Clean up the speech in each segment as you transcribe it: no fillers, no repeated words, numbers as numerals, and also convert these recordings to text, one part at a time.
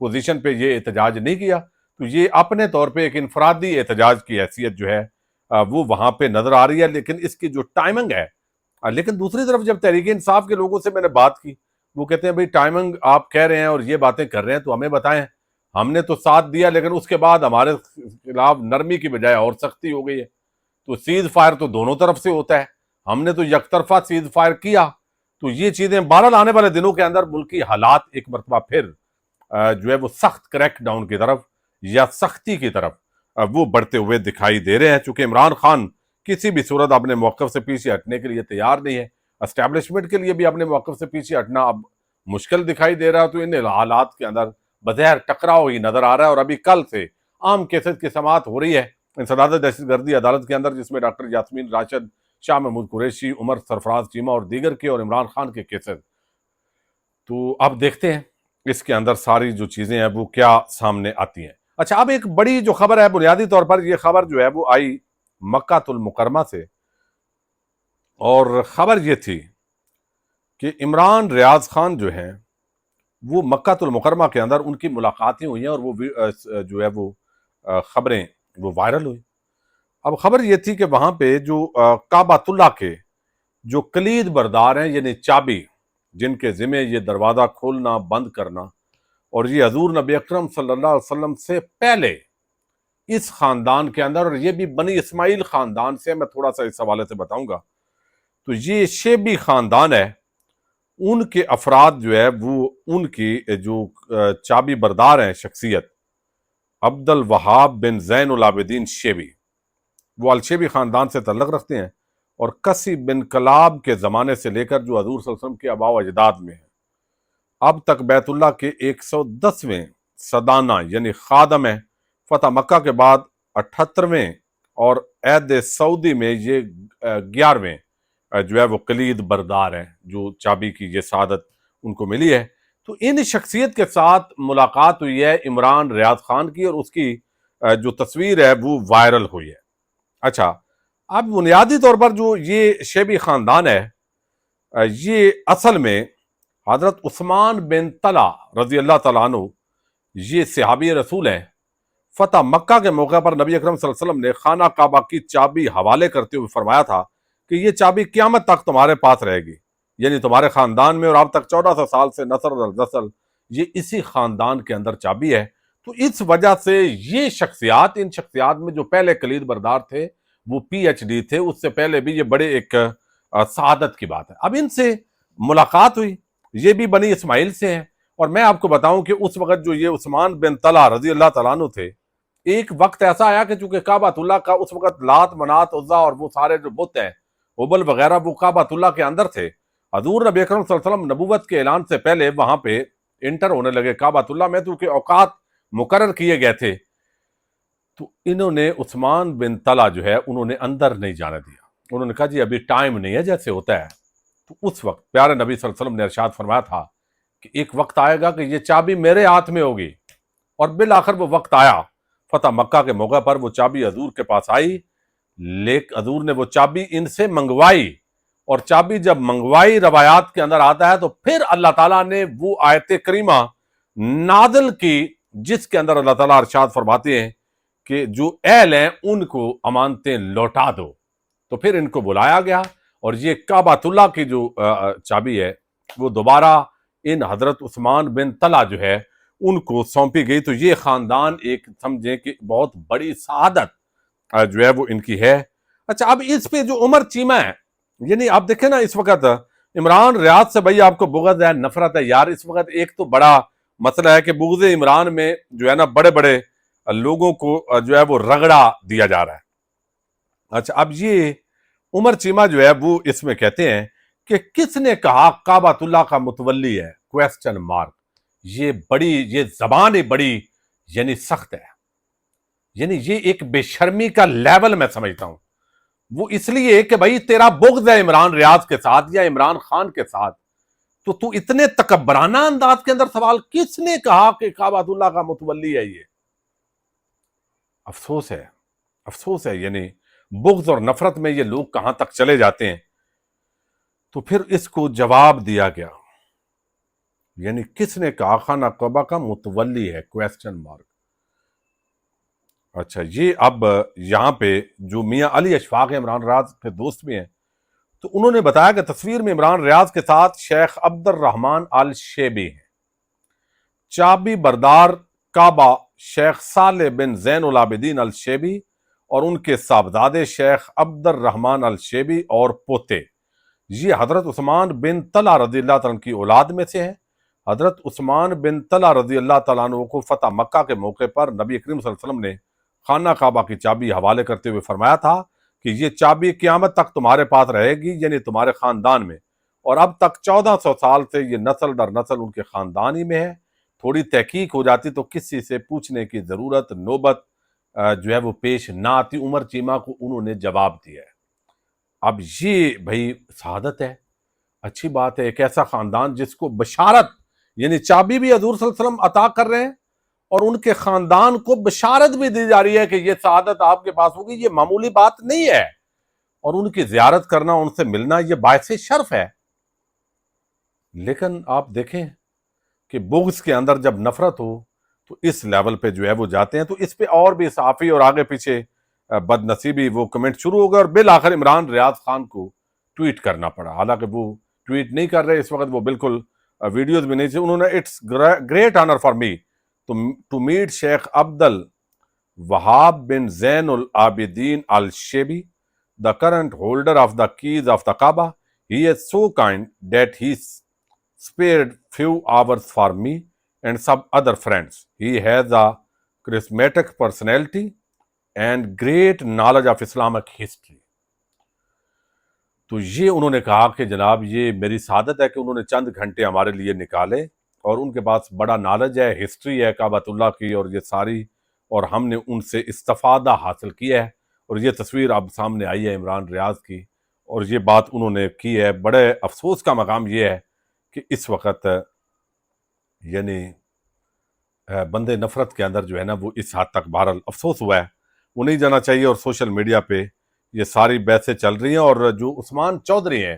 Position پہ یہ احتجاج نہیں کیا، تو یہ اپنے طور پہ ایک انفرادی احتجاج کی حیثیت جو ہے وہ وہاں پہ نظر آ رہی ہے، لیکن اس کی جو ٹائمنگ ہے، لیکن دوسری طرف جب تحریک انصاف کے لوگوں سے میں نے بات کی، وہ کہتے ہیں بھئی ٹائمنگ آپ کہہ رہے ہیں اور یہ باتیں کر رہے ہیں تو ہمیں بتائیں، ہم نے تو ساتھ دیا لیکن اس کے بعد ہمارے خلاف نرمی کی بجائے اور سختی ہو گئی ہے۔ تو سیز فائر تو دونوں طرف سے ہوتا ہے، ہم نے تو یک طرفہ سیز فائر کیا۔ تو یہ چیزیں بہرحال آنے والے دنوں کے اندر ملکی حالات ایک مرتبہ پھر جو ہے وہ سخت کریک ڈاؤن کی طرف یا سختی کی طرف وہ بڑھتے ہوئے دکھائی دے رہے ہیں، چونکہ عمران خان کسی بھی صورت اپنے موقف سے پیچھے ہٹنے کے لیے تیار نہیں ہے، اسٹیبلشمنٹ کے لیے بھی اپنے موقف سے پیچھے ہٹنا اب مشکل دکھائی دے رہا ہے۔ تو ان حالات کے اندر بظاہر ٹکراؤ ہی نظر آ رہا ہے، اور ابھی کل سے عام کیسز کی سماعت ہو رہی ہے انسداد دہشت گردی عدالت کے اندر، جس میں ڈاکٹر یاسمین راشد، شاہ محمود قریشی، عمر سرفراز چیمہ اور دیگر کے، اور عمران خان کے کیسز۔ تو اب دیکھتے ہیں اس کے اندر ساری جو چیزیں ہیں وہ کیا سامنے آتی ہیں۔ اچھا، اب ایک بڑی جو خبر ہے، بنیادی طور پر یہ خبر جو ہے وہ آئی مکہ المکرمہ سے، اور خبر یہ تھی کہ عمران ریاض خان جو ہیں وہ مکہ المکرمہ کے اندر ان کی ملاقاتیں ہوئی ہیں، اور وہ جو ہے وہ خبریں وہ وائرل ہوئی۔ اب خبر یہ تھی کہ وہاں پہ جو کعبۃ اللہ کے جو کلید بردار ہیں، یعنی چابی، جن کے ذمہ یہ دروازہ کھولنا بند کرنا، اور یہ حضور نبی اکرم صلی اللہ علیہ وسلم سے پہلے اس خاندان کے اندر، اور یہ بھی بنی اسماعیل خاندان سے، میں تھوڑا سا اس حوالے سے بتاؤں گا، تو یہ شیبی خاندان ہے، ان کے افراد جو ہے وہ ان کی جو چابی بردار ہیں شخصیت عبد الوہاب بن زین العابدین شیبی، وہ الشیبی خاندان سے تعلق رکھتے ہیں، اور کسی بن کلاب کے زمانے سے لے کر جو حضور صلی اللہ علیہ وسلم کے آباء و اجداد میں ہیں، اب تک بیت اللہ کے 110ویں سدانہ یعنی خادم ہیں۔ فتح مکہ کے بعد 78ویں اور عہد سعودی میں یہ 11ویں جو ہے وہ کلید بردار ہیں، جو چابی کی یہ سعادت ان کو ملی ہے۔ تو ان شخصیت کے ساتھ ملاقات ہوئی ہے عمران ریاض خان کی، اور اس کی جو تصویر ہے وہ وائرل ہوئی ہے۔ اچھا، اب بنیادی طور پر جو یہ شیبی خاندان ہے، یہ اصل میں حضرت عثمان بن طلحہ رضی اللہ تعالیٰ عنہ، یہ صحابی رسول ہیں۔ فتح مکہ کے موقع پر نبی اکرم صلی اللہ علیہ وسلم نے خانہ کعبہ کی چابی حوالے کرتے ہوئے فرمایا تھا کہ یہ چابی قیامت تک تمہارے پاس رہے گی، یعنی تمہارے خاندان میں، اور اب تک 1400 سال سے نسل در نسل یہ اسی خاندان کے اندر چابی ہے۔ تو اس وجہ سے یہ شخصیات، ان شخصیات میں جو پہلے کلید بردار تھے وہ پی ایچ ڈی تھے، اس سے پہلے بھی، یہ بڑے ایک سعادت کی بات ہے۔ اب ان سے ملاقات ہوئی، یہ بھی بنی اسماعیل سے ہیں، اور میں آپ کو بتاؤں کہ اس وقت جو یہ عثمان بن طلحہ رضی اللہ تعالیٰ عنہ تھے، ایک وقت ایسا آیا کہ چونکہ کعبۃ اللہ کا اس وقت لات، منات، عزا اور وہ سارے جو بت ہیں، حبل وغیرہ، وہ کعبۃ اللہ کے اندر تھے۔ حضور نبی اکرم صلی اللہ علیہ وسلم نبوت کے اعلان سے پہلے وہاں پہ انٹر ہونے لگے کعبۃ اللہ میں، تو کہ اوقات مقرر کیے گئے تھے، تو انہوں نے عثمان بن طلحہ جو ہے انہوں نے اندر نہیں جانے دیا۔ انہوں نے کہا جی ابھی ٹائم نہیں ہے، جیسے ہوتا ہے۔ تو اس وقت پیارے نبی صلی اللہ علیہ وسلم نے ارشاد فرمایا تھا کہ ایک وقت آئے گا کہ یہ چابی میرے ہاتھ میں ہوگی، اور بالآخر وہ وقت آیا۔ فتح مکہ کے موقع پر وہ چابی حضور کے پاس آئی، لیکن حضور نے وہ چابی ان سے منگوائی، اور چابی جب منگوائی، روایات کے اندر آتا ہے، تو پھر اللہ تعالیٰ نے وہ آیت کریمہ نازل کی جس کے اندر اللہ تعالیٰ ارشاد فرماتے ہیں کہ جو اہل ہیں ان کو امانتیں لوٹا دو۔ تو پھر ان کو بلایا گیا، اور یہ کعبۃ اللہ کی جو چابی ہے وہ دوبارہ ان حضرت عثمان بن طلحہ جو ہے ان کو سونپی گئی۔ تو یہ خاندان ایک سمجھیں کہ بہت بڑی سعادت جو ہے وہ ان کی ہے۔ اچھا، اب اس پہ جو عمر چیمہ ہے، یعنی آپ دیکھیں نا، اس وقت عمران ریاض سے بھائی آپ کو بغض ہے، نفرت ہے یار، اس وقت ایک تو بڑا مسئلہ ہے کہ بغض عمران میں جو ہے نا بڑے بڑے لوگوں کو جو ہے وہ رگڑا دیا جا رہا ہے۔ اچھا، اب یہ عمر چیمہ جو ہے وہ اس میں کہتے ہیں کہ کس نے کہا کعبۃ اللہ کا متولی ہے، کویسچن مارک۔ یہ زبان بڑی یعنی سخت ہے، یعنی یہ ایک بے شرمی کا لیول میں سمجھتا ہوں۔ وہ اس لیے کہ بھائی تیرا بغض ہے عمران ریاض کے ساتھ یا عمران خان کے ساتھ، تو اتنے تکبرانہ انداز کے اندر سوال، کس نے کہا کہ کعبۃ اللہ کا متولی ہے یہ؟ افسوس ہے، یعنی بغض اور نفرت میں یہ لوگ کہاں تک چلے جاتے ہیں۔ تو پھر اس کو جواب دیا گیا، یعنی کس نے کہا خانہ کعبہ کا متولی ہے کویسچن مارک. اچھا یہ اب یہاں پہ جو میاں علی اشفاق عمران ریاض کے دوست بھی ہیں تو انہوں نے بتایا کہ تصویر میں عمران ریاض کے ساتھ شیخ عبد الرحمن الشیبی ہیں. چابی بردار کعبہ شیخ صالح بن زین العابدین الشیبی اور ان کے صاحبزادے شیخ عبد الرحمن الشیبی اور پوتے یہ حضرت عثمان بن طلحہ رضی اللہ عنہ کی اولاد میں سے ہیں. حضرت عثمان بن طلحہ رضی اللہ تعالیٰ عنہ کو فتح مکہ کے موقع پر نبی کریم صلی اللہ علیہ وسلم نے خانہ کعبہ کی چابی حوالے کرتے ہوئے فرمایا تھا کہ یہ چابی قیامت تک تمہارے پاس رہے گی، یعنی تمہارے خاندان میں، اور اب تک 1400 سال سے یہ نسل در نسل ان کے خاندان ہی میں ہے. تھوڑی تحقیق ہو جاتی تو کسی سے پوچھنے کی ضرورت نوبت جو ہے وہ پیش نہ آتی. عمر چیمہ کو انہوں نے جواب دیا ہے. اب یہ بھائی سعادت ہے، اچھی بات ہے. ایک ایسا خاندان جس کو بشارت یعنی چابی بھی حضور صلی اللہ علیہ وسلم عطا کر رہے ہیں اور ان کے خاندان کو بشارت بھی دی جا رہی ہے کہ یہ سعادت آپ کے پاس ہوگی. یہ معمولی بات نہیں ہے، اور ان کی زیارت کرنا، ان سے ملنا یہ باعث شرف ہے. لیکن آپ دیکھیں کہ بغض کے اندر جب نفرت ہو تو اس لیول پہ جو ہے وہ جاتے ہیں. تو اس پہ اور بھی صحافی اور آگے پیچھے بد نصیبی وہ کمنٹ شروع ہو گئے اور بالآخر عمران ریاض خان کو ٹویٹ کرنا پڑا. حالانکہ وہ ٹویٹ نہیں کر رہے اس وقت، وہ بالکل ویڈیوز بھی نہیں تھے. انہوں نے it's great honour for me to meet Sheikh Abdul al-Wahhab bin Zain ul-Abidin الشیبی the current holder of the keys of the Kaaba. He is so kind that he spared few hours for me and some other friends. He has a charismatic personality and great knowledge of Islamic history. تو یہ انہوں نے کہا کہ جناب یہ میری سعادت ہے کہ انہوں نے چند گھنٹے ہمارے لیے نکالے اور ان کے پاس بڑا نالج ہے، ہسٹری ہے کعبۃ اللہ کی اور یہ ساری، اور ہم نے ان سے استفادہ حاصل کیا ہے. اور یہ تصویر اب سامنے آئی ہے عمران ریاض کی، اور یہ بات انہوں نے کی ہے. بڑے افسوس کا مقام یہ ہے کہ اس وقت یعنی بندے نفرت کے اندر جو ہے نا وہ اس حد تک بہرحال افسوس ہوا ہے. وہ نہیں جانا چاہیے. اور سوشل میڈیا پہ یہ ساری بحثیں چل رہی ہیں. اور جو عثمان چودھری ہیں،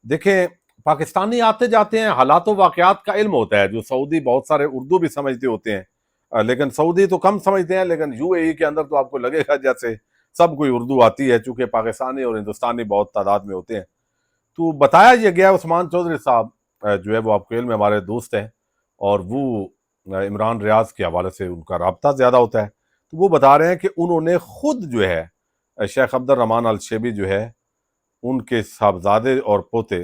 دیکھیں پاکستانی آتے جاتے ہیں، حالات و واقعات کا علم ہوتا ہے. جو سعودی بہت سارے اردو بھی سمجھتے ہوتے ہیں، لیکن سعودی تو کم سمجھتے ہیں. لیکن یو اے ای کے اندر تو آپ کو لگے گا جیسے سب کوئی اردو آتی ہے، چونکہ پاکستانی اور ہندوستانی بہت تعداد میں ہوتے ہیں. تو بتایا یہ گیا عثمان چودھری صاحب جو ہے وہ آپ کے علم میں ہمارے دوست ہیں، اور وہ عمران ریاض کے حوالے سے ان کا رابطہ زیادہ ہوتا ہے. تو وہ بتا رہے ہیں کہ انہوں نے خود جو ہے شیخ عبد الرحمن الشیبی جو ہے ان کے صاحبزادے اور پوتے،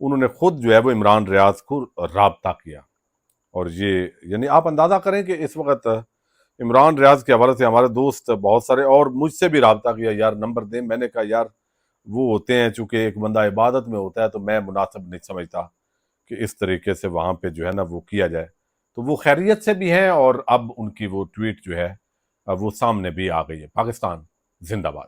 انہوں نے خود جو ہے وہ عمران ریاض کو رابطہ کیا. اور یہ یعنی آپ اندازہ کریں کہ اس وقت عمران ریاض کے حوالے سے ہمارے دوست بہت سارے اور مجھ سے بھی رابطہ کیا، یار نمبر دیں. میں نے کہا یار وہ ہوتے ہیں، چونکہ ایک بندہ عبادت میں ہوتا ہے تو میں مناسب نہیں سمجھتا کہ اس طریقے سے وہاں پہ جو ہے نا وہ کیا جائے. تو وہ خیریت سے بھی ہیں اور اب ان کی وہ ٹویٹ جو ہے وہ سامنے بھی آ گئی ہے. پاکستان زندہ باد.